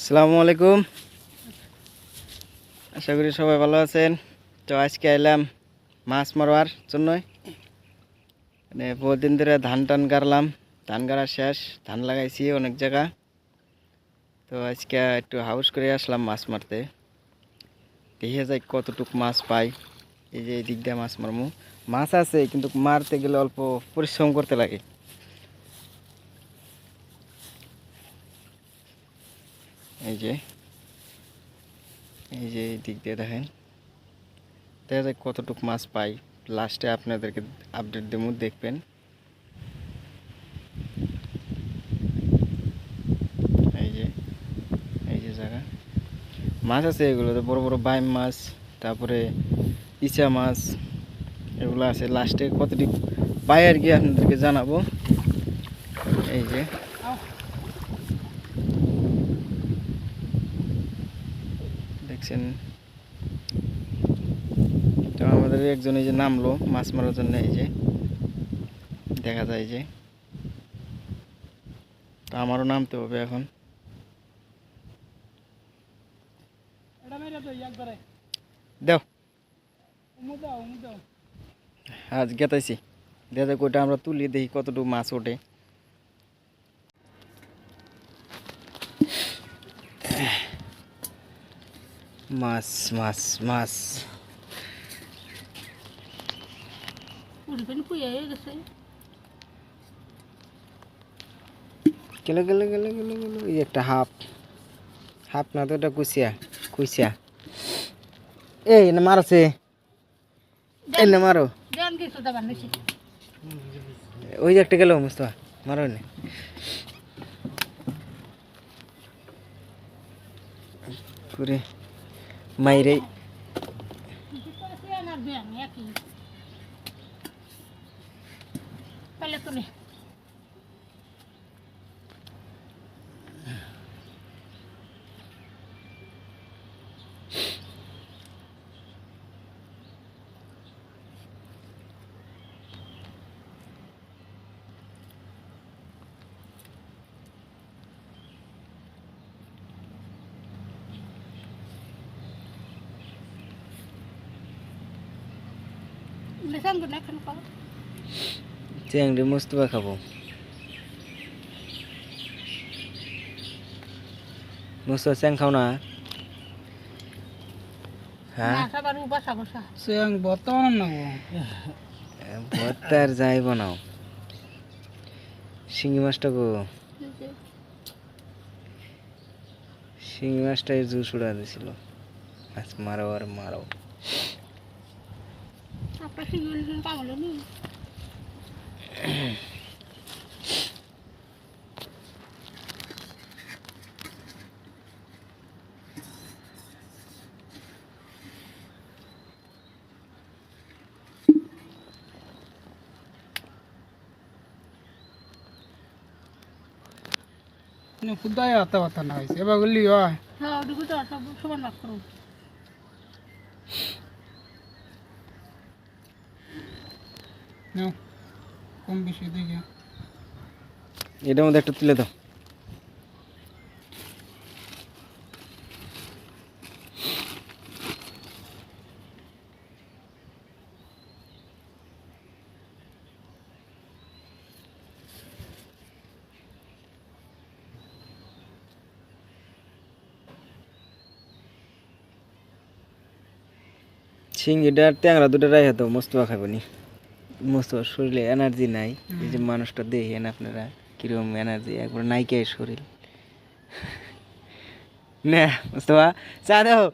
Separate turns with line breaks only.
আসসালামু আলাইকুম। আশা করি সবাই ভালো আছেন। তো আজকে এলাম মাছ মারবার জন্য। মানে বহুত দিন ধরে ধান টান গাড়লাম, ধান গাড়া শেষ, ধান লাগাইছি অনেক জায়গা। তো আজকে একটু হাউস করে আসলাম মাছ মারতে। দেখে যাই কতটুক মাছ পাই। এই যে এই দিক দিয়ে মাছ মারমু, মাছ আছে কিন্তু মারতে গেলে অল্প পরিশ্রম করতে লাগে। এই যে এই যে এই দিক দিয়ে দেখেন, দেখা যায় কতটুক মাছ পাই। লাস্টে আপনাদেরকে আপডেট দেবো, দেখবেন। এই যে এই যে জায়গা মাছ আছে, এগুলো তো বড় বড় বাইম মাছ, তারপরে ইচা মাছ, এগুলো আছে। লাস্টে কতটুকু পাই আর কি আপনাদেরকে জানাবো। এই যে দেখছেন, তো আমাদের একজন এই যে নামলো মাছ মারার জন্য। এই যে দেখা যায় যে, তো আমারও নামতে হবে এখন। দেও আজ গেতাইছি, দেখা যায় কইটা আমরা তুলি, দেখি কতটুকু মাছ ওঠে। মাছ মাছ মাছ গেল গেল গেল গেল গেল। এই একটা হাফ, হাফ না তো এটা কুচিয়া, কুচিয়া। এই না মারছে, এই না মারো। ওই যে একটা গেল মুস্তফা, মারো না। পুরে মাইরে চিংড়ি মুস্তফা খাবো। মুস্তফা চ্যাং খাও না? হ্যাঁ, ভর্তার যাই বানাও। শিঙি মাছটা গো, শিঙি মাছটাই জুস উড়া দিছিল। মাছ মারো আর মারো।
খুদাই আতা বাতা না হয়েছে এবার বললি হয় নাও, কম বেশি দেখে
এটার মধ্যে একটা তুলে দাও। শিঙ্গিটা আর ট্যাংরা দুটো রাখা তো মোস্তফা খাবেনি। মোস্তফার শরীরে এনার্জি নাই। এই যে মানুষটা দেখেন আপনারা কিরকম এনার্জি, একবার নাইকাই শরীর। না মোস্তফা চা দাও।